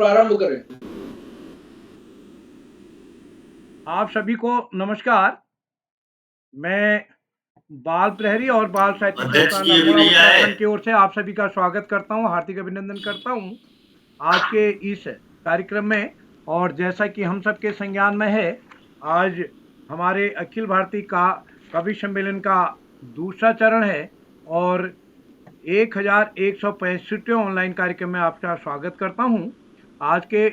प्रारंभ करें। आप सभी को नमस्कार। मैं बाल प्रहरी और बाल साहित्य अध्यक्ष संस्थान जी अभी अल्मोड़ा नहीं आए। उत्तराखंड की ओर से आप सभी का स्वागत करता हूं, हार्दिक अभिनंदन करता हूं आज के इस कार्यक्रम में। और जैसा कि हम सबके संज्ञान में है, आज हमारे अखिल भारतीय का कवि सम्मेलन का दूसरा चरण है और 1165वें ऑनलाइन कार्यक्रम में आपका स्वागत करता हूं। आज के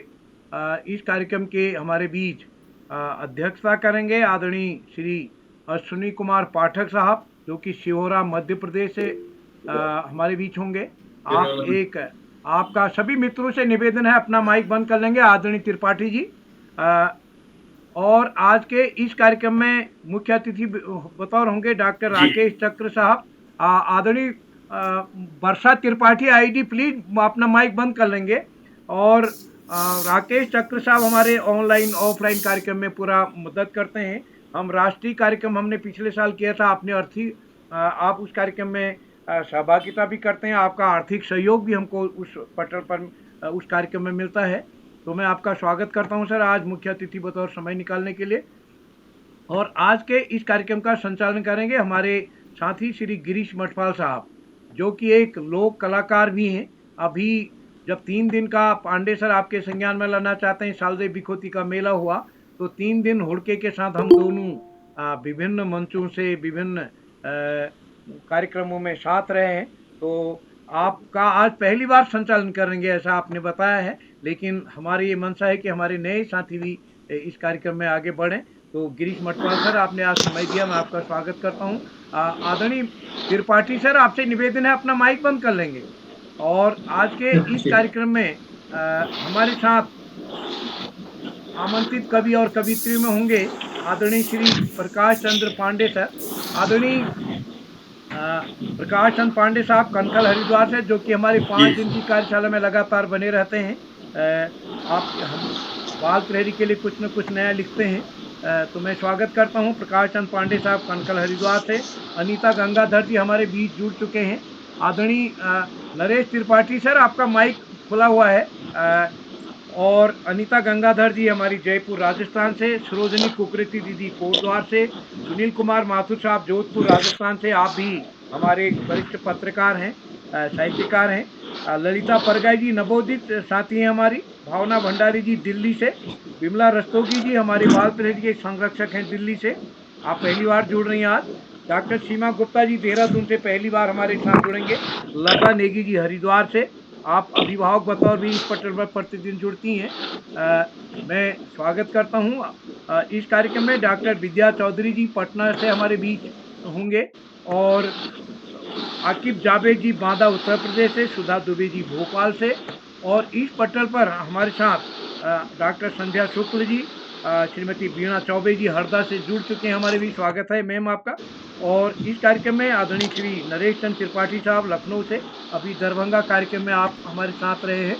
इस कार्यक्रम के हमारे बीच अध्यक्षता करेंगे आदरणीय श्री अश्विनी कुमार पाठक साहब, जो कि शिहोरा मध्य प्रदेश से हमारे बीच होंगे। आपका सभी मित्रों से निवेदन है, अपना माइक बंद कर लेंगे आदरणीय त्रिपाठी जी। और आज के इस कार्यक्रम में मुख्य अतिथि बतौर होंगे डॉक्टर राकेश चक्र साहब। आदरणीय वर्षा त्रिपाठी आईडी प्लीज अपना माइक बंद कर लेंगे। और राकेश चक्र साहब हमारे ऑनलाइन ऑफलाइन कार्यक्रम में पूरा मदद करते हैं। हम राष्ट्रीय कार्यक्रम हमने पिछले साल किया था, आपने आप उस कार्यक्रम में सहभागिता भी करते हैं। आपका आर्थिक सहयोग भी हमको उस पटल पर उस कार्यक्रम में मिलता है। तो मैं आपका स्वागत करता हूं सर, आज मुख्य अतिथि बतौर समय निकालने के लिए। और आज के इस कार्यक्रम का संचालन करेंगे हमारे साथी श्री गिरीश मठपाल साहब, जो कि एक लोक कलाकार भी हैं। अभी जब 3 दिन का पांडे सर आपके संज्ञान में लाना चाहते हैं, सालदेव बिखोती का मेला हुआ, तो 3 दिन हुड़के के साथ हम दोनों विभिन्न मंचों से विभिन्न कार्यक्रमों में साथ रहे हैं। तो आपका आज पहली बार संचालन करेंगे ऐसा आपने बताया है, लेकिन हमारी ये मंशा है कि हमारे नए साथी भी इस कार्यक्रम में आगे बढ़ें। तो गिरीश मटवाल सर, आपने आज समय दिया, मैं आपका स्वागत करता हूँ। आदरणीय त्रिपाठी सर, आपसे निवेदन है, अपना माइक बंद कर लेंगे। और आज के इस कार्यक्रम में हमारे साथ आमंत्रित कवि और कवित्री में होंगे आदरणीय श्री प्रकाश चंद्र पांडे सर। आदरणीय प्रकाश चंद्र पांडे साहब कनकल हरिद्वार से, जो कि हमारी 5 दिन की कार्यशाला में लगातार बने रहते हैं। आप हम बाल प्रहरी के लिए कुछ न कुछ नया लिखते हैं। तो मैं स्वागत करता हूं प्रकाश चंद्र पांडे साहब कनकल हरिद्वार से। अनीता गंगाधर जी हमारे बीच जुड़ चुके हैं। आदरणीय नरेश त्रिपाठी सर, आपका माइक खुला हुआ है। और अनीता गंगाधर जी हमारी जयपुर राजस्थान से। सरोजनी कुकरेती दीदी कोटद्वार से। सुनील कुमार माथुर साहब जोधपुर राजस्थान से, आप भी हमारे वरिष्ठ पत्रकार हैं, साहित्यकार हैं। ललिता परगाई जी नवोदित साथी हैं हमारी। भावना भंडारी जी दिल्ली से। विमला रस्तोगी जी हमारे बाल प्रहरी के संरक्षक हैं दिल्ली से, आप पहली बार जुड़ रही हैं आज। डॉक्टर सीमा गुप्ता जी देहरादून से पहली बार हमारे साथ जुड़ेंगे। लता नेगी जी हरिद्वार से, आप अभिभावक बतौर भी इस पटल पर प्रतिदिन जुड़ती हैं। मैं स्वागत करता हूं। इस कार्यक्रम में डॉक्टर विद्या चौधरी जी पटना से हमारे बीच होंगे। और आकिब जावेद जी बांदा उत्तर प्रदेश से। सुधा दुबे जी भोपाल से। और इस पटल पर हमारे साथ डॉक्टर संध्या शुक्ल जी, श्रीमती वीणा चौबे जी हरदा से जुड़ चुके हैं, हमारे भी स्वागत है मैम आपका। और इस कार्यक्रम में आदरणीय श्री नरेश चंद्र त्रिपाठी साहब लखनऊ से, अभी दरभंगा कार्यक्रम में आप हमारे साथ रहे हैं।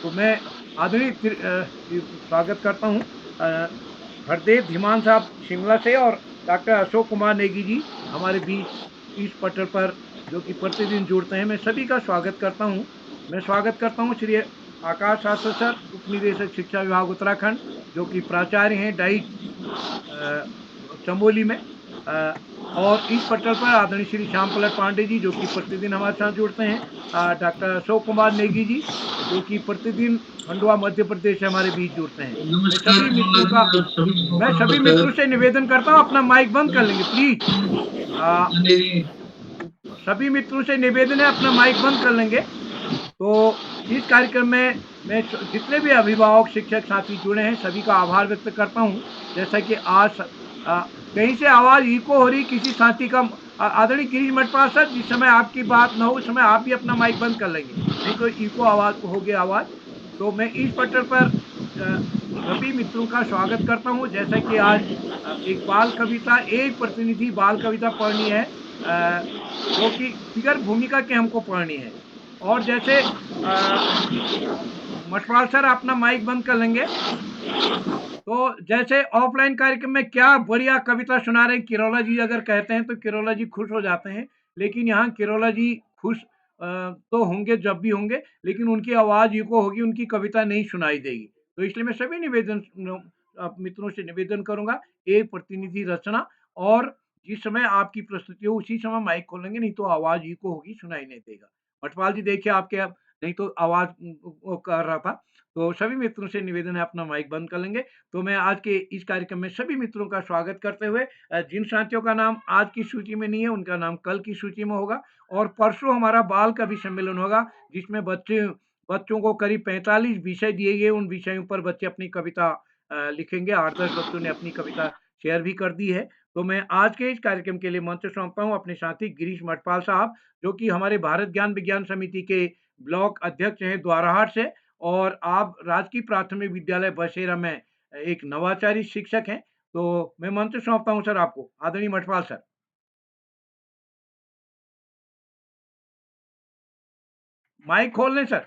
तो मैं आदरणीय स्वागत करता हूँ हरदेव धीमान साहब शिमला से, और डॉक्टर अशोक कुमार नेगी जी हमारे बीच इस पटल पर, जो कि प्रतिदिन जुड़ते हैं। मैं सभी का स्वागत करता हूं। मैं स्वागत करता हूं श्री आकाश शास्त्री सर, उप निदेशक शिक्षा विभाग उत्तराखंड, जो कि प्राचार्य हैं डाइट चमोली में। और इस पटल पर आदरणीय श्री श्याम पलट पांडे जी, जो कि प्रतिदिन हमारे साथ जुड़ते हैं। डॉक्टर अशोक कुमार नेगी जी, जो कि प्रतिदिन खंडवा मध्य प्रदेश से हमारे बीच जुड़ते हैं। मैं सभी मित्रों से निवेदन करता हूं, अपना माइक बंद कर लेंगे प्लीज। सभी मित्रों से निवेदन है, अपना माइक बंद कर लेंगे। तो इस कार्यक्रम में मैं जितने भी अभिभावक शिक्षक साथी जुड़े हैं, सभी का आभार व्यक्त करता हूं। जैसा कि आज कहीं से आवाज इको हो रही किसी साथी का। आदरणीय गिरीश मटपाल सर, जिस समय आपकी बात न हो उस समय आप भी अपना माइक बंद कर लेंगे, नहीं तो इको आवाज हो गया आवाज। तो मैं इस पटल पर सभी मित्रों का स्वागत करता हूं। जैसा कि आज एक बाल कविता, एक प्रतिनिधि बाल कविता पढ़नी है, जो कि फिगर भूमिका के हमको पढ़नी है। और जैसे मटवाल सर, अपना माइक बंद कर लेंगे। तो जैसे ऑफलाइन कार्यक्रम में क्या बढ़िया कविता सुना रहे हैं, किरोला जी अगर कहते हैं तो किरोला जी खुश हो जाते हैं, लेकिन यहाँ किरोला जी खुश तो होंगे जब भी होंगे, लेकिन उनकी आवाज़ इको होगी, उनकी कविता नहीं सुनाई देगी। तो इसलिए मैं सभी मित्रों से निवेदन करूँगा, एक प्रतिनिधि रचना और जिस समय आपकी प्रस्तुति हो उसी समय माइक खोलेंगे, नहीं तो आवाज़ इको होगी, सुनाई नहीं देगा। मटवाल जी देखिए आपके अब नहीं तो आवाज़ वो कर रहा था। तो सभी मित्रों से निवेदन है अपना माइक बंद कर लेंगे। तो मैं आज के इस कार्यक्रम में सभी मित्रों का स्वागत करते हुए जिन साथियों का नाम आज की सूची में नहीं है, उनका नाम कल की सूची में होगा और परसों हमारा बाल कवि सम्मेलन होगा, जिसमें बच्चों को करीब 45 विषय दिए गए, उन विषयों पर बच्चे अपनी कविता लिखेंगे। 8-10 बच्चों ने अपनी कविता शेयर भी कर दी है। तो मैं आज के इस कार्यक्रम के लिए मंच सौंपता हूँ अपने साथी गिरीश मठपाल साहब, जो कि हमारे भारत ज्ञान विज्ञान समिति के ब्लॉक अध्यक्ष हैं द्वाराहाट से और आप राजकीय प्राथमिक विद्यालय बसेरा में एक नवाचारी शिक्षक हैं। तो मैं मंच सौंपता हूँ सर आपको, आदरणीय मठपाल सर। माइक खोल लें सर।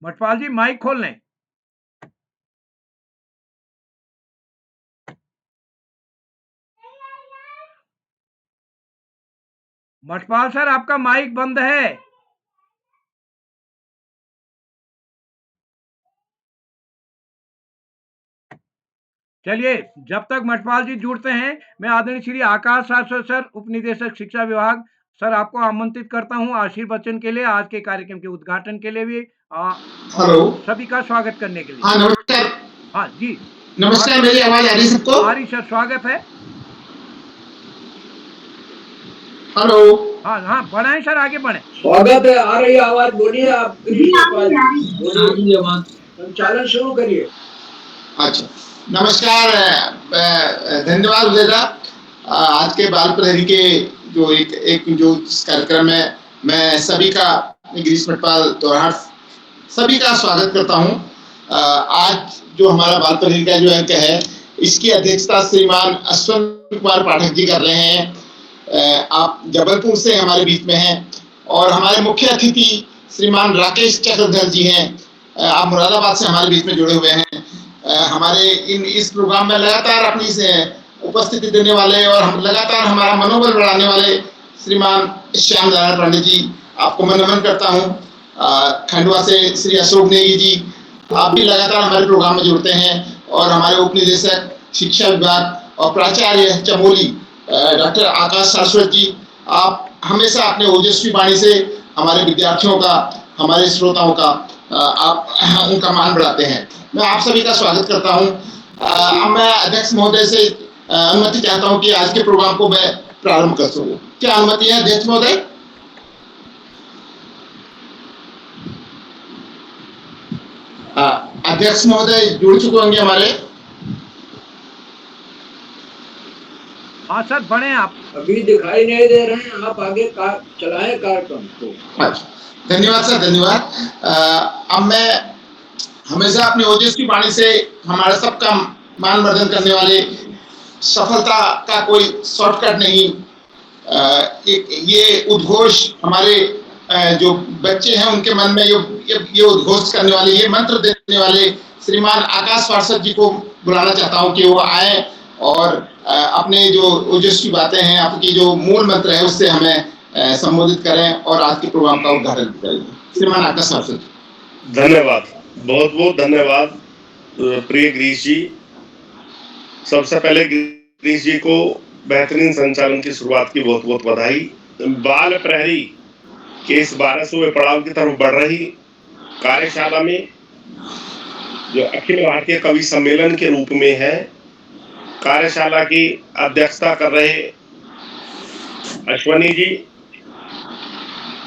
मठपाल जी माइक खोल लें। मठपाल सर आपका माइक बंद है। चलिए, जब तक मठपाल जी जुड़ते हैं, मैं आदरणीय श्री आकाश शाश्वत सर, उपनिदेशक शिक्षा विभाग, सर आपको आमंत्रित करता हूँ आशीर्वचन के लिए, आज के कार्यक्रम के उद्घाटन के लिए भी हेलो, और सभी का स्वागत करने के लिए। हाँ नमस्कार। हाँ जी, नमस्कार, मेरी आवाज आ रही सबको? आ रही सर, स्वागत है। हेलो, हाँ हाँ, बढ़ाएं सर, आगे बढ़ें। स्वागत है, आ रही आवाज, बोलिए आप। बोलिए, संचालन शुरू करिए। अच्छा, नमस्कार, धन्यवाद उदयदा। आज के बाल प्रहरी के जो एक जो कार्यक्रम है, मैं सभी का गिरीश मठपाल द्वाराहाट सभी का स्वागत करता हूं। आज जो हमारा बाल प्रहरी का जो अंक है, इसकी अध्यक्षता श्रीमान अश्वंत कुमार पाठक जी कर रहे हैं। आप जबलपुर से हमारे बीच में हैं और हमारे मुख्य अतिथि श्रीमान राकेश चक्रधर जी हैं। आप मुरादाबाद से हमारे बीच में जुड़े हुए हैं। हमारे इस प्रोग्राम में लगातार अपनी से उपस्थिति देने वाले और हम लगातार हमारा मनोबल बढ़ाने वाले श्रीमान श्याम नारायण पांडे जी, आपको मैं नमन करता हूँ। खंडवा से श्री अशोक नेगी जी, आप भी लगातार हमारे प्रोग्राम में जुड़ते हैं और हमारे उपनिदेशक शिक्षा विभाग और प्राचार्य चमोली डॉक्टर आकाश शाश्वत जी, आप हमेशा अपने ओजस्वी वाणी से हमारे विद्यार्थियों का, हमारे श्रोताओं का आप उनका मान बढ़ाते हैं। मैं आप सभी का स्वागत करता हूं। अब मैं अध्यक्ष महोदय से अनुमति चाहता हूं कि आज के प्रोग्राम को मैं प्रारंभ कर सकूं। क्या अनुमति है अध्यक्ष महोदय? अध्यक्ष महोदय जुड़ चुके होंगे हमारे। हाँ सर, बढ़े आप। अभी दिखाई नहीं दे रहे हैं, आप आगे चलाएं कार्यक्रम को। अच्छा, धन्यवाद सर, धन्यवाद। अब मैं हमेशा अपनी ओजस्वी वाणी से हमारा सबका मान वर्धन करने वाले, सफलता का कोई शॉर्टकट नहीं, ये उद्घोष हमारे जो बच्चे हैं उनके मन में ये उद्घोष करने वाले, ये मंत्र देने वाले श्रीमान आकाश पार्षद जी को बुलाना चाहता हूं कि वो आए और अपने जो ओजस्वी बातें हैं, आपकी जो मूल मंत्र है उससे हमें संबोधित करें और आज के प्रोग्राम का उद्घाटन करें। श्रीमान आकाश पार्षद। धन्यवाद, बहुत बहुत धन्यवाद प्रिय गिरीश जी। सबसे पहले गिरीश जी को बेहतरीन संचालन की शुरुआत की बहुत बहुत बधाई। बाल प्रहरी के इस 1200वें पड़ाव की तरफ बढ़ रही कार्यशाला में जो अखिल भारतीय कवि सम्मेलन के रूप में है, कार्यशाला की अध्यक्षता कर रहे अश्वनी जी,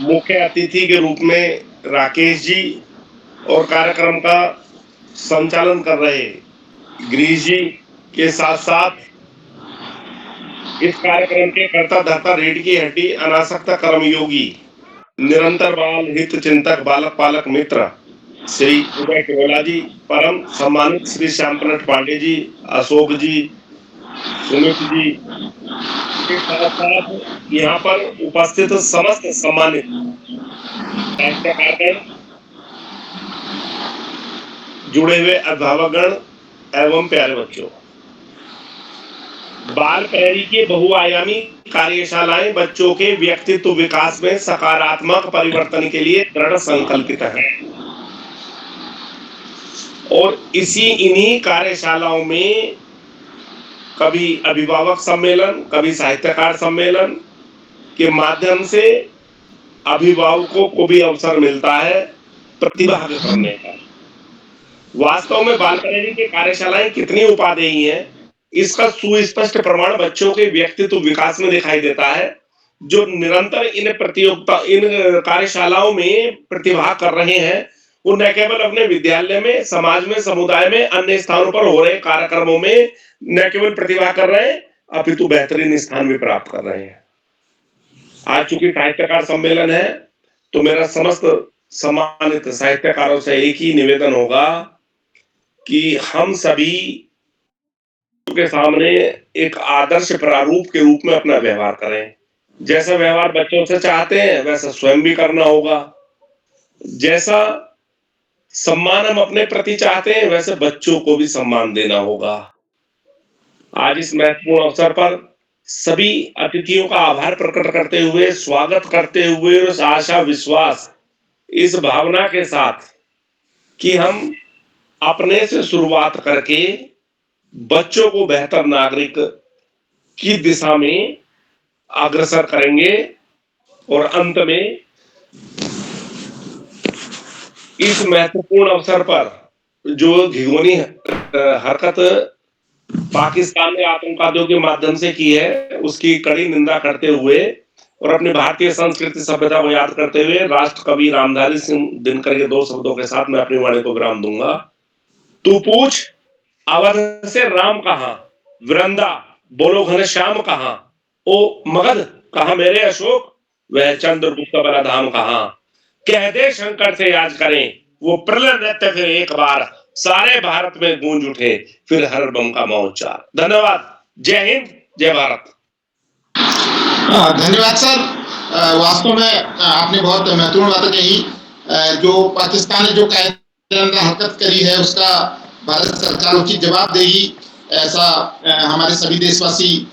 मुख्य अतिथि के रूप में राकेश जी और कार्यक्रम का संचालन कर रहे गिरीश जी के साथ साथ इस कार्यक्रम के कर्ता धर्ता रीढ़ की हड्डी अनासक्त कर्मयोगी निरंतर बाल हित चिंतक बालक पालक मित्र श्री उदय केवला जी, परम सम्मानित श्री श्याम पांडे जी, अशोक जी, सुमित जी के साथ साथ यहाँ पर उपस्थित समस्त सम्मानित साहित्यकारगण, जुड़े हुए अभिभावकगण एवं प्यारे बच्चों, बाल प्रहरी के बहुआयामी कार्यशालाएं बच्चों के व्यक्तित्व विकास में सकारात्मक परिवर्तन के लिए दृढ़ संकल्पित है और इन्हीं कार्यशालाओं में कभी अभिभावक सम्मेलन, कभी साहित्यकार सम्मेलन के माध्यम से अभिभावकों को भी अवसर मिलता है प्रतिभाग करने का। वास्तव में बाल प्रहरी की कार्यशालाएं कितनी उपादेय हैं, इसका सुस्पष्ट प्रमाण बच्चों के व्यक्तित्व विकास में दिखाई देता है, जो निरंतर इन कार्यशालाओं में प्रतिभाग कर रहे हैं। वो न केवल अपने विद्यालय में, समाज में, समुदाय में, अन्य स्थानों पर हो रहे कार्यक्रमों में न केवल प्रतिभाग कर रहे हैं, अपितु बेहतरीन स्थान भी प्राप्त कर रहे हैं। आज चूंकि साहित्यकार सम्मेलन है, तो मेरा समस्त सम्मानित साहित्यकारों से एक ही निवेदन होगा कि हम सभी के सामने एक आदर्श प्रारूप के रूप में अपना व्यवहार करें। जैसा व्यवहार बच्चों से चाहते हैं वैसा स्वयं भी करना होगा। जैसा सम्मान हम अपने प्रति चाहते हैं वैसे बच्चों को भी सम्मान देना होगा। आज इस महत्वपूर्ण अवसर पर सभी अतिथियों का आभार प्रकट करते हुए, स्वागत करते हुए, उस आशा, विश्वास, इस भावना के साथ कि हम अपने से शुरुआत करके बच्चों को बेहतर नागरिक की दिशा में अग्रसर करेंगे और अंत में इस महत्वपूर्ण अवसर पर जो घिनौनी हरकत पाकिस्तान ने आतंकवादियों के माध्यम से की है, उसकी कड़ी निंदा करते हुए और अपनी भारतीय संस्कृति सभ्यता को याद करते हुए राष्ट्र कवि रामधारी सिंह दिनकर के 2 शब्दों के साथ मैं अपनी वाणी को विराम दूंगा। तू पूछ अवध से राम कहां, वृंदा बोलो घनश्याम कहां, ओ मगध कहां मेरे अशोक, वह चंद्रगुप्त बलधाम कहां। कह दे शंकर से याद करें, वो प्रलय नृत्य फिर एक बार सारे भारत में गूंज उठे, फिर हर बम का मौचार। धन्यवाद। जय हिंद, जय भारत। धन्यवाद सर। वास्तव में आपने बहुत महत्वपूर्ण बात कही। जो पाकिस्तान ने जो कायराना हरकत करी है उसका भारत सरकार उचित जवाब देगी, ऐसा हमारे सभी देशवासी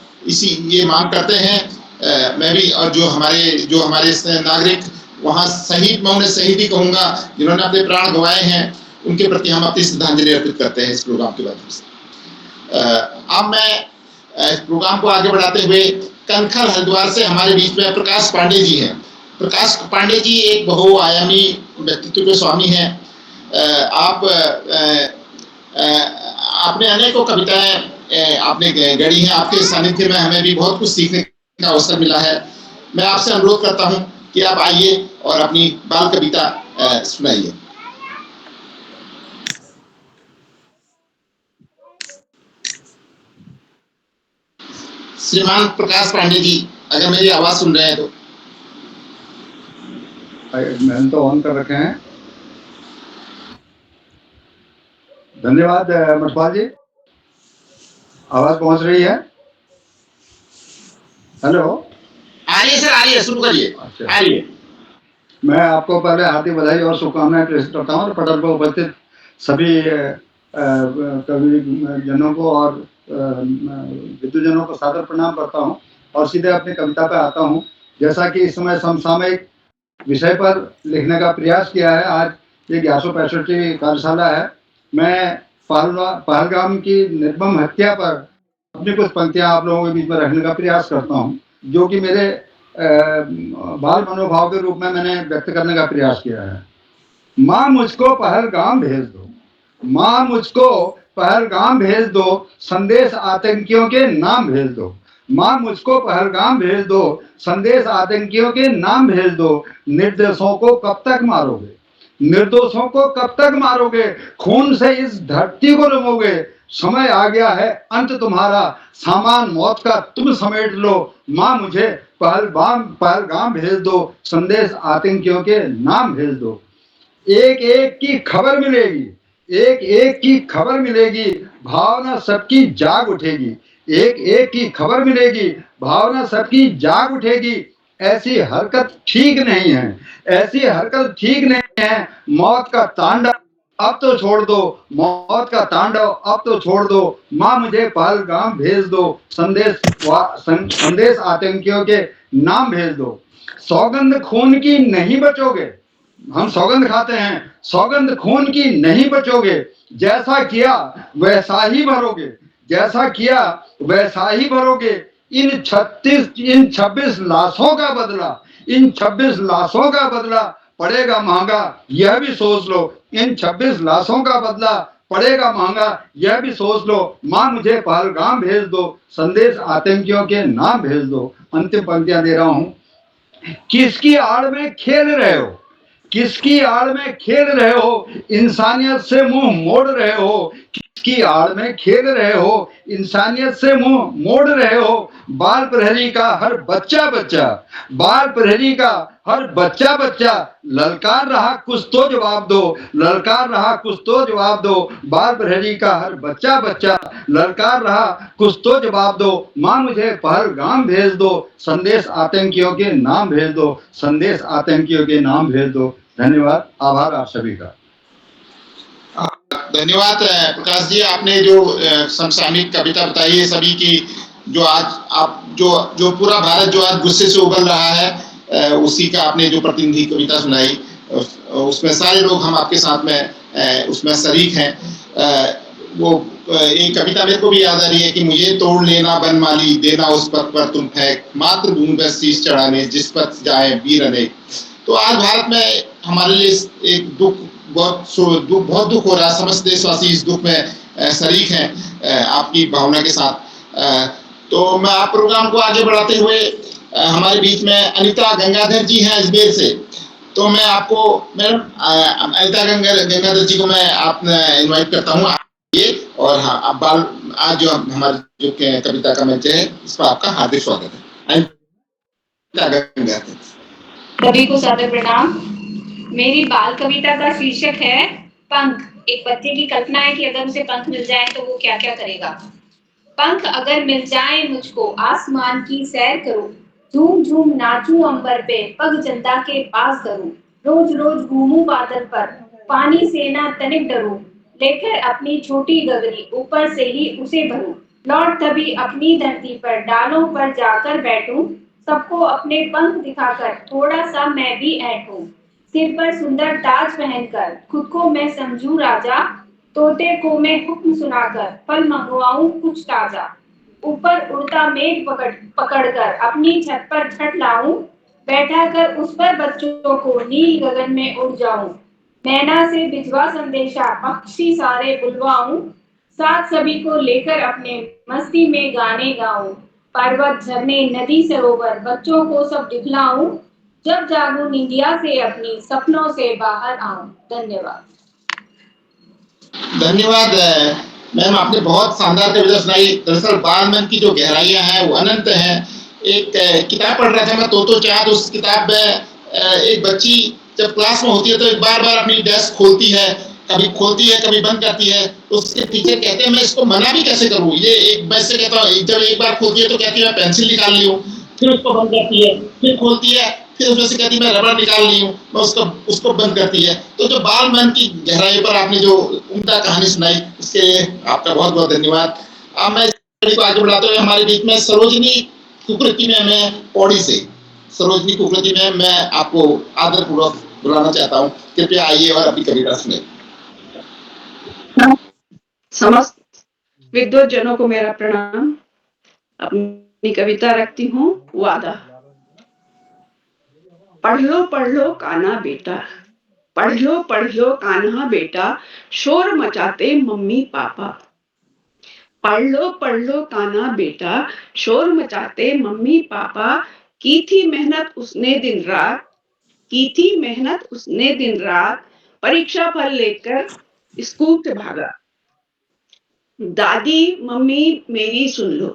ये मांग करते हैं। मैं भी और जो हमारे नागरिक वहाँ शहीद, मैं उन्हें शहीद ही कहूँगा, जिन्होंने अपने प्राण गंवाए हैं, उनके प्रति हम अपनी श्रद्धांजलि अर्पित करते हैं इस प्रोग्राम के माध्यम से। अब मैं इस प्रोग्राम को आगे बढ़ाते हुए कनखल हरिद्वार से हमारे बीच में प्रकाश पांडे जी हैं। प्रकाश पांडे जी एक बहुआयामी व्यक्तित्व के स्वामी हैं। आपने अनेकों कविताएं आपने गढ़ी हैं। आपके सानिध्य में हमें भी बहुत कुछ सीखने का अवसर मिला है। मैं आपसे अनुरोध करता हूं कि आप आइए और अपनी बाल कविता सुनाइए। श्रीमान प्रकाश पांडे जी, अगर मेरी आवाज सुन रहे हैं तो। मैंने तो ऑन कर रखे हैं। धन्यवाद मठपाल जी, आवाज पहुंच रही है? हेलो, आ रही है सर, आ रही है, शुरू करिए। अच्छा, आ रही है। मैं आपको पहले हार्दिक बधाई और शुभकामनाएं प्रेषित करता हूँ और पटल पर उपस्थित सभी कवि जनों को और विद्वजनों को सादर प्रणाम करता हूँ और सीधे अपनी कविता पे आता हूँ। जैसा कि इस समय समसामयिक विषय पर लिखने का प्रयास किया है, आज ये 1165वीं कार्यशाला है। मैं पहलगाम की निर्मम हत्या पर अपनी कुछ पंक्तियां आप लोगों के बीच में रखने का प्रयास करता हूं, जो कि मेरे बाल मनोभाव के रूप में मैंने व्यक्त करने का प्रयास किया है। माँ मुझको पहलगाम भेज दो, माँ मुझको पहलगाम भेज दो, संदेश आतंकियों के नाम भेज दो। माँ मुझको पहलगाम भेज दो, संदेश आतंकियों के नाम भेज दो। निर्दोषों को कब तक मारोगे, निर्दोषों को कब तक मारोगे, खून से इस धरती को रंगोगे। समय आ गया है अंत तुम्हारा, सामान मौत का तुम समेट लो। माँ मुझे पहलगाम भेज दो, संदेश आतंकियों के नाम भेज दो। एक एक की खबर मिलेगी, एक एक की खबर मिलेगी, भावना सबकी जाग उठेगी। एक एक की खबर मिलेगी, भावना सबकी जाग उठेगी। ऐसी हरकत ठीक नहीं है, ऐसी हरकत ठीक नहीं है। मौत का तांडव अब तो छोड़ दो मौत का तांडव, अब तो छोड़ दो, माँ मुझे पहलगाम भेज दो, संदेश आतंकियों के नाम भेज दो। सौगंध खून की नहीं बचोगे, हम सौगंध खाते हैं, सौगंध खून की नहीं बचोगे, जैसा किया वैसा ही भरोगे, जैसा किया वैसा ही भरोगे। इन 26 लाशों का बदला, इन 26 लाशों का बदला पड़ेगा महंगा, यह भी सोच लो। इन 26 लाशों का बदला पड़ेगा महंगा, यह भी सोच लो। माँ मुझे पहलगाम भेज दो, संदेश आतंकियों के नाम भेज दो। अंतिम पंक्तियां दे रहा हूं। किसकी आड़ में खेल रहे हो, किसकी आड़ में खेल रहे हो, इंसानियत से मुंह मोड़ रहे हो, किसकी आड़ में खेल रहे हो, इंसानियत से मुंह मोड़ रहे हो। बाल प्रहरी का हर बच्चा बच्चा, बाल प्रहरी का हर बच्चा बच्चा ललकार रहा कुछ तो जवाब दो, ललकार रहा कुछ तो जवाब दो। बाल प्रहरी का हर बच्चा बच्चा ललकार रहा कुछ तो जवाब दो। माँ मुझे पहलगाम भेज दो, संदेश आतंकियों के नाम भेज दो, संदेश आतंकियों के नाम भेज दो। धन्यवाद, आभार आप सभी का। धन्यवाद प्रकाश जी, आपने जो समसामयिक कविता बताई है सभी की, जो आज आप जो पूरा भारत जो आज गुस्से से उबल रहा है, उसी का आपने जो प्रतिनिधि कविता सुनाई, उसमें सारे लोग हम आपके साथ में उसमें शरीक हैं। वो एक कविता मेरे को भी याद आ रही है कि मुझे तोड़ लेना बनमाली, देना उस पथ पर तुम फेंक, मात्र भूमि पर शीश चढ़ाने जिस पथ जाए वीर अनेक। तो आज भारत में हमारे लिए एक दुख बहुत दुख हो रहा है, समस्त देशवासी इस दुख में शरीक हैं आपकी भावना के साथ। तो मैं आप प्रोग्राम को आगे बढ़ाते हुए हमारे बीच में अनिता गंगाधर जी हैं अजमेर से, तो मैं आपको मैडम अनिता गंगाधर जी को मैं आप इनवाइट करता हूँ ये। और हाँ, आप आज जो हमारे जो कविता का मंच है इस पर आपका हार्दिक स्वागत है। अनिता गंगाधर। सभी को सादर प्रणाम। मेरी बाल कविता का शीर्षक है पंख। एक बच्चे की कल्पना है कि अगर उसे पंख मिल जाए तो वो क्या क्या करेगा। पंख अगर मिल जाए मुझको, आसमान की सैर करूं, झूम झूम नाचूं अंबर पे, पग चंदा के पास धरूं, रोज रोज घूमूं बादल पर, पानी से ना तनिक डरूं, लेकर अपनी छोटी गगरी ऊपर से ही उसे भरूं, लौट कभी अपनी धरती पर डालों पर जाकर बैठूं, सबको अपने पंख दिखाकर थोड़ा सा मैं भी ऐठूं, सिर पर सुंदर ताज पहनकर खुद को मैं समझूं राजा, तोते को मैं हुक्म सुनाकर फल मंगवाऊं कुछ ताजा, ऊपर उड़ता मेघ पकड़कर अपनी छत पर छठ लाऊं, बैठा कर उस पर बच्चों को नील गगन में उड़ जाऊं, नैना से भिजवा संदेशा पक्षी सारे बुलवाऊं, साथ सभी को लेकर अपने मस्ती में गाने गाऊं, पर्वत झरने नदी सरोवर बच्चों को सब दिखलाऊं, जब जागूं निंदिया से अपनी सपनों से बाहर आऊं। धन्यवाद। धन्यवाद मैम, आपने बहुत शानदार कविता सुनाई। दरअसल बाल मन की जो गहराइयां हैं वो अनंत हैं। एक किताब पढ़ रहा था मैं, तो चाँद, उस किताब में एक बच्ची जब क्लास में होती है तो एक बार बार अपनी डेस्क खोलती है, कभी खोलती है कभी बंद करती है, तो उसके टीचर कहते हैं मैं इसको मना भी कैसे करूं। ये एक मैं से कहता हूँ, जब एक बार खोलती है तो कहती है मैं पेंसिल निकाल ली हूँ, फिर उसको बंद करती है, फिर खोलती है, फिर उसमें से कहती है मैं रबड़ निकाल ली हूँ, मैं उसको बंद करती है। तो जो बाल मन की गहराई पर आपने जो उम्दा कहानी सुनाई उसके लिए आपका बहुत बहुत धन्यवाद। अब मैं को आगे बढ़ाते हुए हमारे बीच में सरोजनी कुकृति में, मैं पौड़ी से सरोजनी कुकृति में मैं आपको आदरपूर्वक बुलाना चाहता हूँ। कृपया आइए और अपनी कविता सुने। समस्त विद्वत जनों को मेरा प्रणाम। अपनी कविता रखती हूँ वादा। पढ़ लो कान्हा बेटा, पढ़ लो कान्हा बेटा, शोर मचाते मम्मी पापा। पढ़ लो कान्हा बेटा, शोर मचाते मम्मी पापा, की थी मेहनत उसने दिन रात, की थी मेहनत उसने दिन रात, परीक्षा फल लेकर स्कूल से भागा। दादी मम्मी मेरी सुन लो,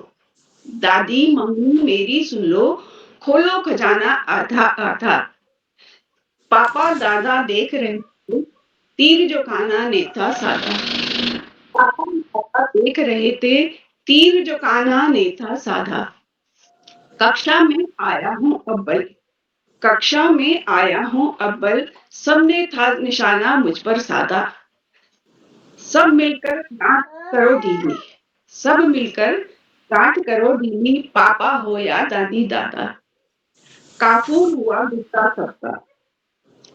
दादी मम्मी मेरी सुन लो, खोलो खजाना आधा आधा। पापा दादा देख रहे थे, तीर जो कान्हा ने था साधा। पापा दादा देख रहे थे, तीर जो कान्हा ने था साधा। कक्षा में आया हूँ अव्वल, कक्षा में आया हूँ अव्वल, सबने था निशाना मुझ पर साधा। सब मिलकर डांट करो ढीली, सब मिलकर डांट करो ढीली, पापा हो या दादी दादा। काफूर हुआ गुस्सा सबका,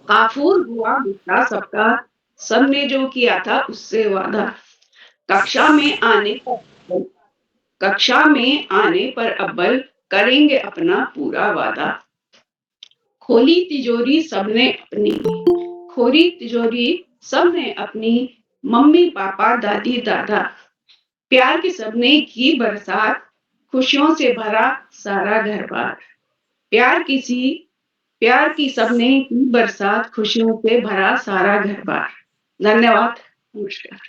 काफूर हुआ गुस्सा सबका, सबने जो किया था उससे वादा। कक्षा में आने पर कक्षा में आने पर अव्वल करेंगे अपना पूरा वादा। खोली तिजोरी सबने अपनी, खोली तिजोरी सबने अपनी, मम्मी पापा दादी दादा। प्यार की सबने की बरसात, खुशियों से भरा सारा घर बार। प्यार की सबने की बरसात, खुशियों से भरा सारा घर बार। धन्यवाद, नमस्कार।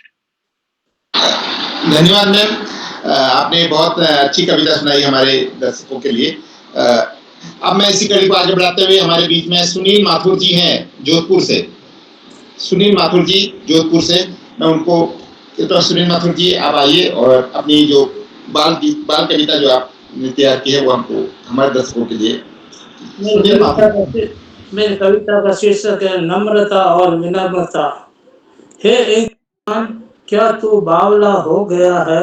धन्यवाद मैम। आपने बहुत अच्छी कविता सुनाई हमारे दर्शकों के लिए। अब मैं इसी कड़ी को आगे बढ़ाते हुए हमारे बीच में सुनील माथुर जी हैं जोधपुर से। सुनील माथुर जी जोधपुर से, मैं उनको तो सुनील माथुर जी आप आइए और अपनी जो बाल कविता जो आपने तैयार की है वो हमको हमारे दर्शकों के लिए। मेरी कविता का शीर्षक है नम्रता और विनम्रता। हे इंसान, क्या तू बावला हो गया है?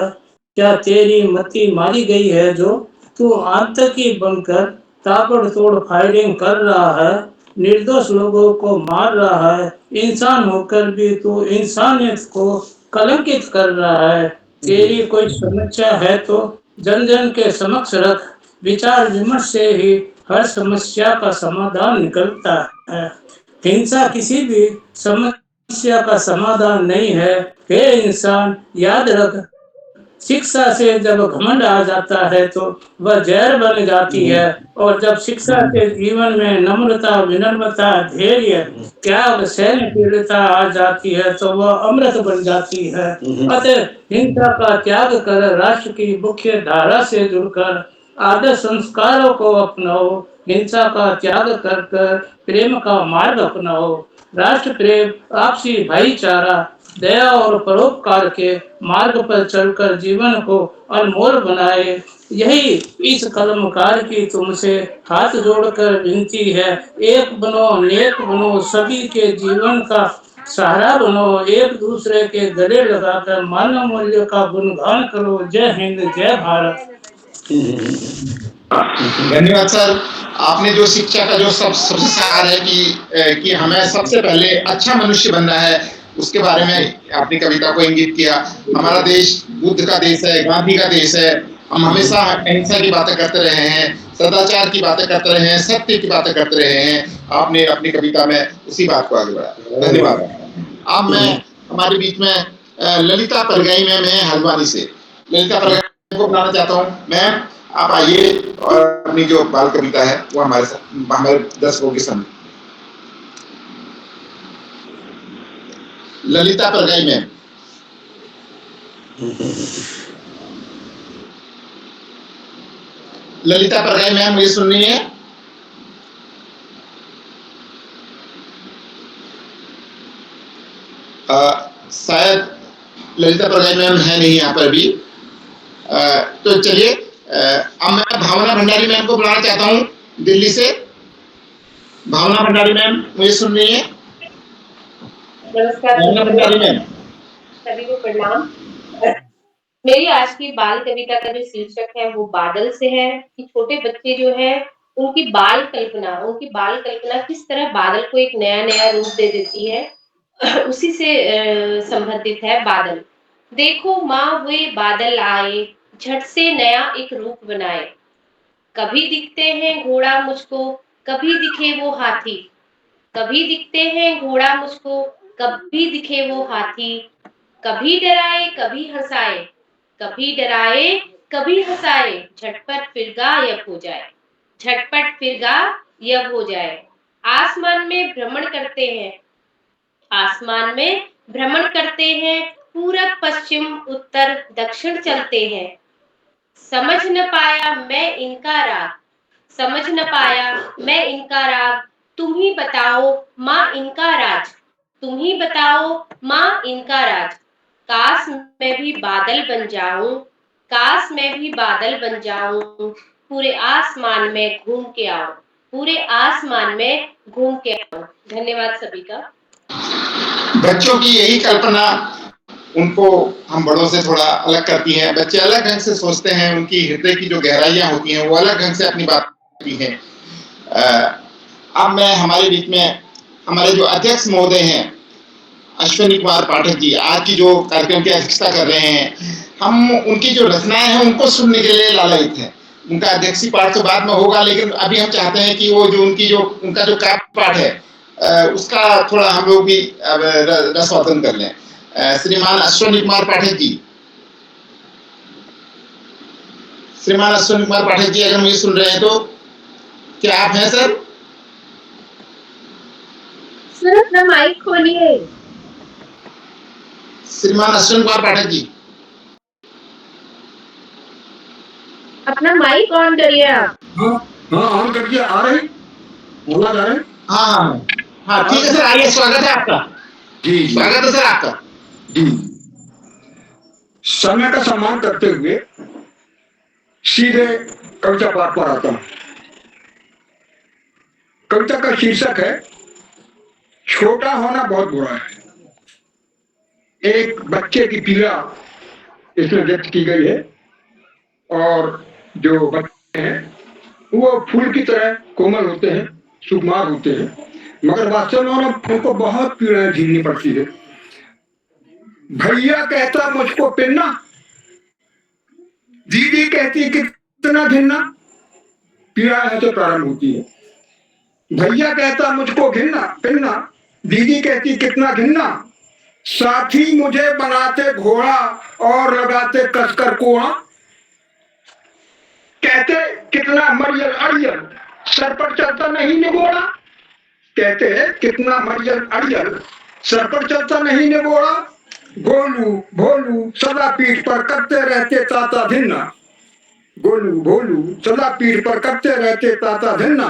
क्या तेरी मति मारी गई है जो तू आतंकी बनकर ताबड़तोड़ फायरिंग कर रहा है, निर्दोष लोगों को मार रहा है, इंसान होकर भी तू इंसानियत को कलंकित कर रहा है। तेरी कोई समस्या है तो जन जन के समक्ष रख, विचार विमर्श से ही हर समस्या का समाधान निकलता है। हिंसा किसी भी समस्या का समाधान नहीं है। हे इंसान, याद रख, शिक्षा से जब घमंड आ जाता है तो वह जहर बन जाती है, और जब शिक्षा से जीवन में नम्रता, विनम्रता, धैर्य, त्याग, सहनशीलता आ जाती है तो वह अमृत बन जाती है। अतः हिंसा का त्याग कर राष्ट्र की मुख्य धारा से जुड़कर आदर्श संस्कारों को अपनाओ, हिंसा का त्याग कर प्रेम का मार्ग अपनाओ। राष्ट्र प्रेम, आपसी भाईचारा, दया और परोपकार के मार्ग पर चलकर जीवन को अनमोल बनाए, यही इस कलमकार की तुमसे हाथ जोड़कर विनती है। एक बनो, नेक बनो, सभी के जीवन का सहारा बनो, एक दूसरे के गले लगाकर मानव मूल्य का गुणगान करो। जय हिंद, जय भारत। धन्यवाद सर। आपने जो शिक्षा का जो सबसे सार है कि हमें सबसे पहले अच्छा मनुष्य बनना है, उसके बारे में आपने कविता को इंगित किया। हमारा देश बुद्ध का देश है, गांधी का देश है। हम हमेशा अहिंसा की बातें करते रहे हैं, सदाचार की बातें करते रहे हैं, सत्य की बातें करते रहे हैं। आपने अपनी कविता में उसी बात को आगे बढ़ाया। धन्यवाद। अब मैं हमारे बीच में ललिता परगाई मैम है हल्द्वानी से। ललिता परगाई को बुलाना चाहता हूँ। मैम आप आइए और अपनी जो बाल कविता है वो हमारे दर्शकों के सामने। ललिता परगाई मैम। ललिता परगाई मैम, मुझे सुन रही है? शायद ललिता परगाई मैम है नहीं यहाँ पर अभी। तो चलिए, अब मैं भावना भंडारी मैम को बुलाना चाहता हूँ दिल्ली से। भावना भंडारी मैम, मुझे सुन रही है? नमस्कार भंडारी मैम, सभी को प्रणाम। मेरी आज की बाल कविता का जो शीर्षक है वो बादल से है, कि छोटे बच्चे जो है उनकी बाल कल्पना किस तरह बादल को एक नया रूप दे देती है, उसी से संबंधित है बादल। देखो माँ, वे बादल आए, झट से नया एक रूप बनाए। कभी दिखते हैं घोड़ा मुझको, कभी दिखे वो हाथी। कभी दिखते हैं घोड़ा मुझको, कभी दिखे वो हाथी। कभी डराए कभी हंसाए, कभी डराए कभी हंसाए। झटपट फिर गायब हो जाए, झटपट फिर गायब हो जाए। आसमान में भ्रमण करते हैं, आसमान में भ्रमण करते हैं। पूरब पश्चिम उत्तर दक्षिण चलते हैं। समझ न पाया मैं इनका राग, समझ न पाया मैं इनका राग। तुम ही बताओ माँ इनका राज, तुम ही बताओ माँ इनका राज। काश मैं भी बादल बन जाऊं, काश मैं भी बादल बन जाऊं। पूरे आसमान में घूम के आऊं, पूरे आसमान में घूम के आऊं। धन्यवाद सभी का। बच्चों की यही कल्पना उनको हम बड़ों से थोड़ा अलग करती हैं। बच्चे अलग ढंग से सोचते हैं, उनकी हृदय की जो गहराइयाँ होती हैं वो अलग ढंग से अपनी बात करती हैं। अब मैं हमारे बीच में हमारे जो अध्यक्ष महोदय हैं अश्विनी कुमार पाठक जी आज की जो कार्यक्रम की अध्यक्षता कर रहे हैं, हम उनकी जो रचनाएं हैं उनको सुनने के लिए लालायित हैं। उनका अध्यक्षीय पाठ तो बाद में होगा, लेकिन अभी हम चाहते हैं कि वो जो उनका जो काव्य पाठ है उसका थोड़ा हम लोग भी रसवादन कर लें। श्रीमान अश्विनी कुमार पाठक जी, श्रीमान अश्विनी कुमार पाठक जी अगर मुझे सुन रहे हैं तो क्या आप हैं सर? सर अपना माइक खोलिए। श्रीमान अश्विनी कुमार पाठक जी, अपना माइक ऑन करिए आप। हाँ ऑन करके आ रहे बोला जा रहे। हाँ ठीक है सर, आइए, स्वागत है आपका। जी स्वागत है सर आपका। जी। समय का सम्मान करते हुए सीधे कविता पाठ पर आता हूं। कविता का शीर्षक है छोटा होना बहुत बुरा है। एक बच्चे की पीड़ा इसमें व्यक्त की गई है और जो बच्चे हैं वो फूल की तरह कोमल होते हैं, सुकुमार होते हैं, मगर वास्तव में उनको बहुत पीड़ाएं झेलनी पड़ती है। भैया कहता मुझको पिन्ना, दीदी कहती कितना घिन्ना, पीड़ा है तो प्रारंभ होती है। भैया कहता मुझको घिन्ना पिन्ना, दीदी कहती कितना घिन्ना, साथी मुझे बनाते घोड़ा और लगाते कसकर कोड़ा, कहते कितना मरियल अड़ियल, सर पर चलता नहीं निगोड़ा, कहते कितना मरियल अड़ियल, सर पर चलता नहीं निगोड़ा, गोलू भोलू सदा पीठ पर करते रहते ताता धिन्ना, गोलू भोलू सदा पीठ पर करते रहते ताता धिन्ना,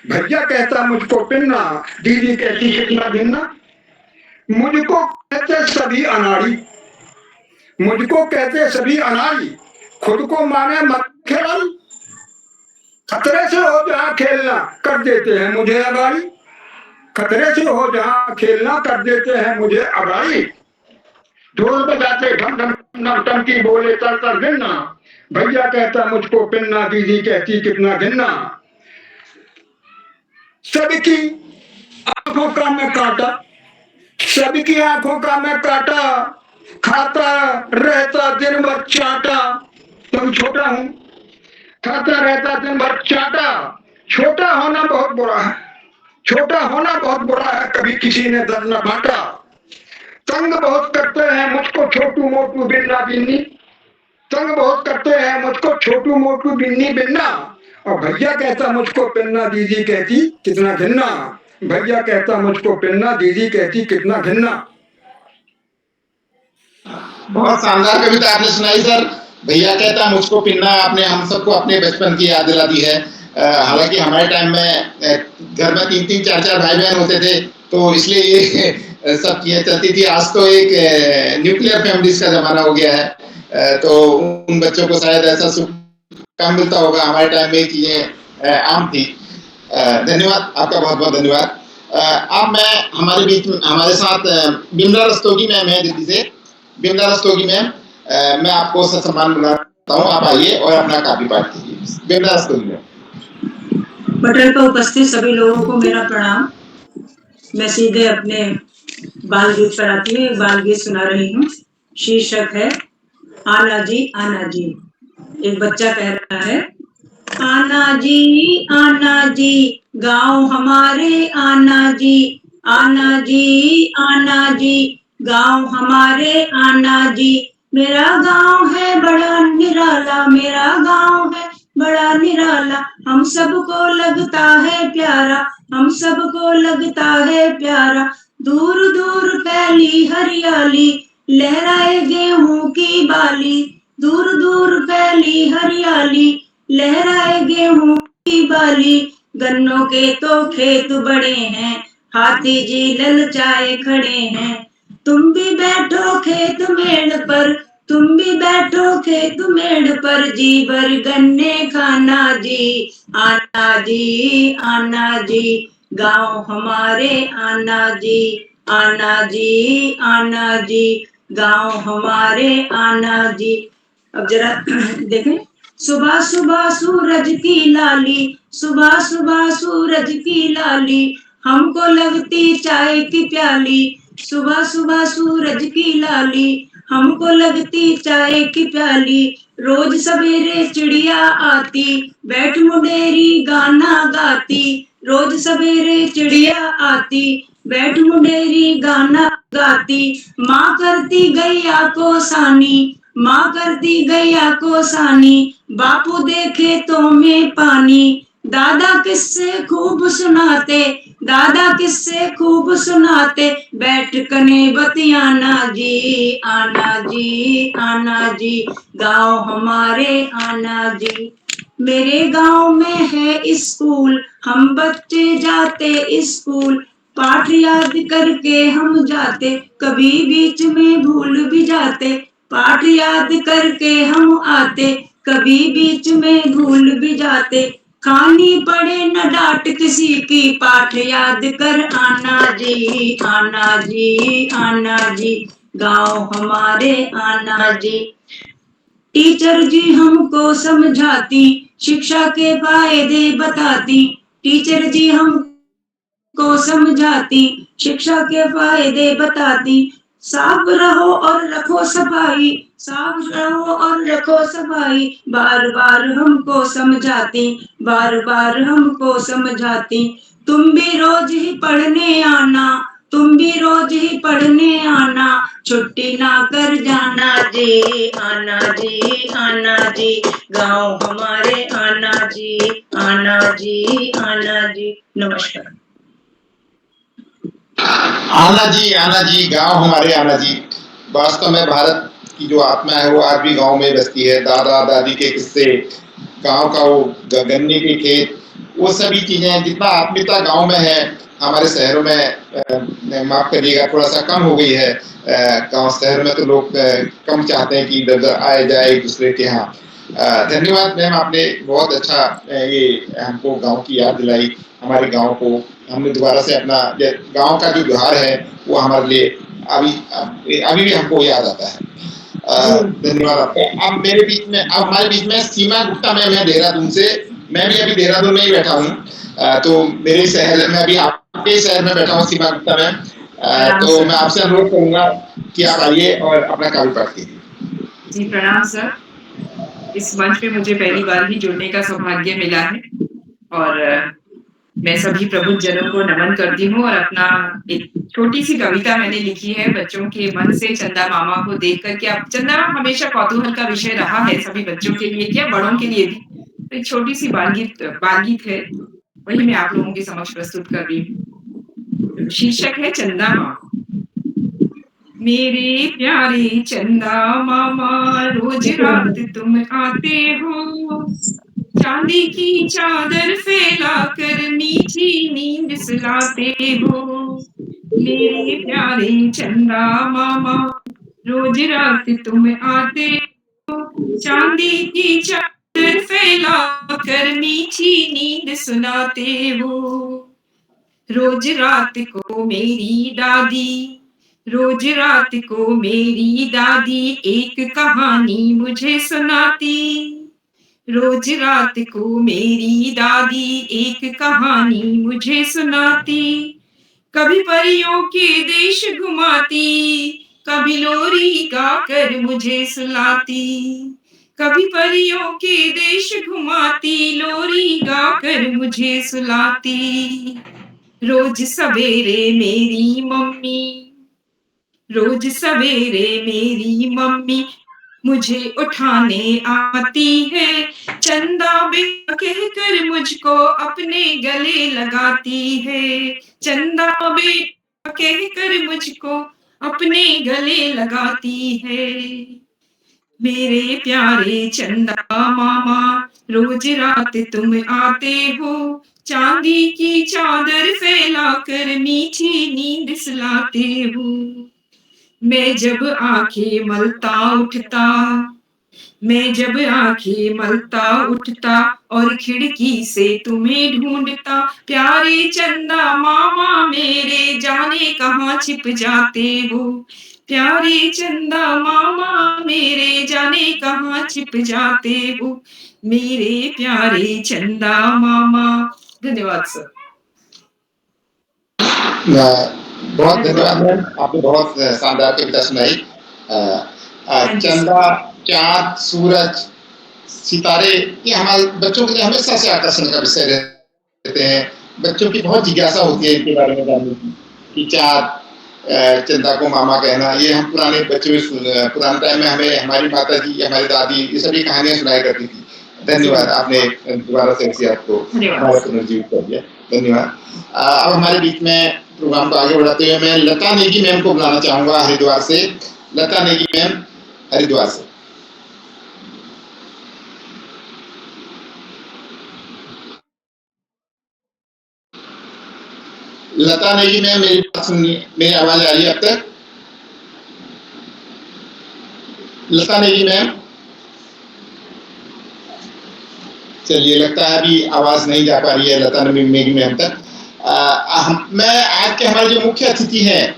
भैया कहता मुझको पिन्ना, दीदी कहती कितना धिन्ना, मुझको कहते सभी अनाड़ी, मुझको कहते सभी अनाड़ी, खुद को माने मत खिलाड़ी, खतरे से हो जहां खेलना कर देते हैं मुझे अगाड़ी, खतरे से हो जहां खेलना कर देते हैं मुझे अगाड़ी, ढोल बजाते ढम ढम ढम टंकी बोले तर तर गिनना, भैया कहता मुझको पिन्ना, दीदी कहती कितना गिनना, सबकी आंखों का मैं काटा, सबकी आंखों का मैं काटा, खाता रहता दिन भर चाटा, तुम छोटा हूं खाता रहता दिन भर चाटा, छोटा होना बहुत बुरा है, छोटा होना बहुत बुरा है, कभी किसी ने दर्द न बांटा, तंग बहुत करते हैं मुझको छोटू मोटू बिन्ना बिन्नी, तंग बहुत करते हैं मुझको छोटू मोटू बिन्नी बिन्ना, और भैया कहता मुझको पिन्ना, दीदी कहती कितना घिन्ना, भैया कहता मुझको पिन्ना, दीदी कहती कितना घिन्ना। बहुत शानदार कविता आपने सुनाई सर। भैया कहता मुझको पिन्ना, आपने हम सबको अपने बचपन की याद दिला दी है। हालांकि हमारे टाइम में घर में 3-3 4-4 भाई बहन होते थे, तो इसलिए ये सब चीजें चलती थी। आज तो एक न्यूक्लियर फैमिलीज का जमाना हो गया है, तो उन बच्चों को शायद ऐसा सुख कम मिलता होगा। हमारे टाइम में चीजें आम थी। धन्यवाद आपका, बहुत बहुत धन्यवाद। अब मैं हमारे बीच में हमारे साथ बिमला रस्तोगी मैम है दिल्ली से। बिमला रस्तोगी मैम, मैं आपको सत्सम्मान बुलाता हूँ, आप आइए और अपना काव्य पाठ कीजिए। बिमला रस्तोगी मैम। पटल पर उपस्थित सभी लोगों को मेरा प्रणाम। मैं सीधे अपने बाल गीत पर आती हूँ। बाल गीत सुना रही हूँ। शीर्षक है आना जी आना जी। एक बच्चा कह रहा है, आना जी गाँव हमारे, आना जी गाँव हमारे, आना जी मेरा गाँव है बड़ा निराला, मेरा गाँव है बड़ा निराला, हम सबको लगता है प्यारा, हम सबको लगता है प्यारा, दूर दूर फैली हरियाली, लहराए गेहूं की बाली, दूर दूर फैली हरियाली, लहराए गेहूं की बाली, गन्नों के तो खेत बड़े हैं, हाथी जी ललचाए खड़े हैं, तुम भी बैठो खेत मेड़ पर, तुम भी बैठो खेत मेड़ पर, जी भर गन्ने खाना जी, आना जी गाँव हमारे, आना जी गांव हमारे आना जी। अब जरा देखें, सुबह सुबह सूरज की लाली, सुबह सुबह सूरज की लाली, हमको लगती चाय की प्याली, सुबह सुबह सूरज की लाली, हमको लगती चाय की प्याली, रोज सवेरे चिड़िया आती, बैठ मुंडेरी गाना गाती, रोज सवेरे चिड़िया आती, बैठ मुंडेरी गाना गाती, माँ करती गैया को सानी, माँ करती गैया को सानी, बापू देखे तो में पानी, दादा किस्से खूब सुनाते, दादा किस्से खूब सुनाते, बैठ कने बतियाना जी, आना जी, आना जी, गांव हमारे आना जी। मेरे गांव में है स्कूल, हम बच्चे जाते स्कूल, पाठ याद करके हम जाते, कभी बीच में भूल भी जाते, पाठ याद करके हम आते, कभी बीच में भूल भी जाते, खानी पड़े न डांट किसी की, पाठ याद कर आना जी, आना जी, आना जी, गांव हमारे आना जी। टीचर जी हमको समझाती, शिक्षा के फायदे बताती, टीचर जी हमको समझाती, शिक्षा के फायदे बताती, साफ रहो और रखो सफाई, साफ रहो और रखो सफाई, बार बार हमको समझाती, बार बार हमको समझाती, तुम भी रोज ही पढ़ने आना, तुम भी रोज ही पढ़ने आना, छुट्टी ना कर जाना जी, आना जी, आना जी, गांव हमारे आना जी, आना जी, आना जी। नमस्कार। आना जी, गांव हमारे आना जी। वास्तव में भारत की जो आत्मा है वो आज भी गांव में बसती है। दादा दादी के किस्से, गांव का वो गन्ने के खेत, वो सभी चीजें, जितना आत्मीयता गांव में है, हमारे शहरों में माफ करिएगा थोड़ा सा कम हो गई है। गांव शहर में तो लोग कम चाहते हैं कि इधर उधर आए जाए एक दूसरे के यहाँ। धन्यवाद मैम, आपने बहुत अच्छा ये हमको गांव की याद दिलाई, हमारे गांव को हमने दोबारा से अपना गांव का जो त्योहार है वो हमारे लिए अभी भी हमको याद आता है। धन्यवाद आपका। अब मेरे बीच में, अब हमारे बीच में सीमा गुप्ता मैम है देहरादून से। मैं भी अभी देहरादून में ही बैठा हूँ, तो मेरे शहर में, अभी आपके शहर में बैठा हूँ सीमा गुप्ता मैम। तो मैं आपसे अनुरोध करूंगा कि आप आइए और अपना काव्य पाठ कीजिए। जी प्रणाम सर। इस मंच पे मुझे पहली बार ही जुड़ने का सौभाग्य मिला है और मैं सभी प्रबुद्ध जनों को नमन करती हूँ और अपना एक छोटी सी कविता मैंने लिखी है बच्चों के मन से चंदा मामा को देख करके। अब चंदा हमेशा कौतूहल का विषय रहा है सभी बच्चों के लिए, क्या बड़ों के लिए भी। तो एक छोटी सी बाल गीत है, वही मैं आप लोगों के समक्ष प्रस्तुत कर रही हूँ। शीर्षक है चंदा मामा। मेरे प्यारे चंदा मामा रोज रात तुम आते हो, चांदी की चादर फैला कर मीठी नींद सुलाते हो। मेरे प्यारे चंदा मामा रोज रात तुम आते हो, चांदी की चादर फैला कर मीठी नींद सुनाते हो। रोज रात को मेरी दादी, रोज रात को मेरी दादी एक कहानी मुझे सुनाती, रोज रात को मेरी दादी एक कहानी मुझे सुनाती। कभी परियों के देश घुमाती, कभी लोरी गाकर मुझे सुलाती, कभी परियों के देश घुमाती, लोरी गाकर मुझे सुलाती। रोज सवेरे मेरी मम्मी, रोज सवेरे मेरी मम्मी मुझे उठाने आती है, चंदा बेटा कहकर मुझको अपने गले लगाती है, चंदा बेटा कहकर मुझको अपने गले लगाती है। मेरे प्यारे चंदा मामा रोज रात तुम आते हो, चांदी की चादर फैलाकर मीठी नींद सुलाते हो। मैं जब आंखें मलता उठता, मैं जब आंखें मलता उठता और खिड़की से तुम्हें ढूंढता, प्यारे चंदा मामा मेरे जाने कहाँ छिप जाते हो, प्यारे चंदा मामा मेरे जाने कहाँ छिप जाते हो, मेरे प्यारे चंदा मामा। धन्यवाद सर। बहुत धन्यवाद मैम, आपने बहुत शानदार कविता सुनाई। चंदा, चांद, सूरज, सितारे ये हमारे बच्चों के लिए हमेशा से आकर्षण का विषय रहते हैं। बच्चों की बहुत जिज्ञासा होती है इनके बारे में जानने की कि चांद, चंदा को मामा कहना, ये हम पुराने बच्चों में पुराने टाइम में हमें हमारी माता जी, हमारी दादी ये सभी कहानियां सुनाया करती थी। धन्यवाद, आपने दोबारा से इसी आपको हमारा पुनर्जीवित कर दिया। धन्यवाद। अब हमारे बीच में प्रोग्राम को आगे बढ़ाते हुए मैं लता नेगी मैम को बुलाना चाहूंगा हरिद्वार से। लता नेगी मैम हरिद्वार से। लता नेगी मैम मेरी बात सुनिए, मेरी आवाज आ रही है अब तक? लता नेगी मैम, चलिए लगता है अभी आवाज नहीं जा पा रही है लता नेगी मैम तक। मैं आज के हमारे जो मुख्य अतिथि हैं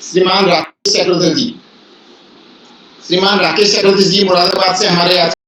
श्रीमान राकेश चक्रवर्ती जी, श्रीमान राकेश चक्रवर्ती जी मुरादाबाद से हमारे आज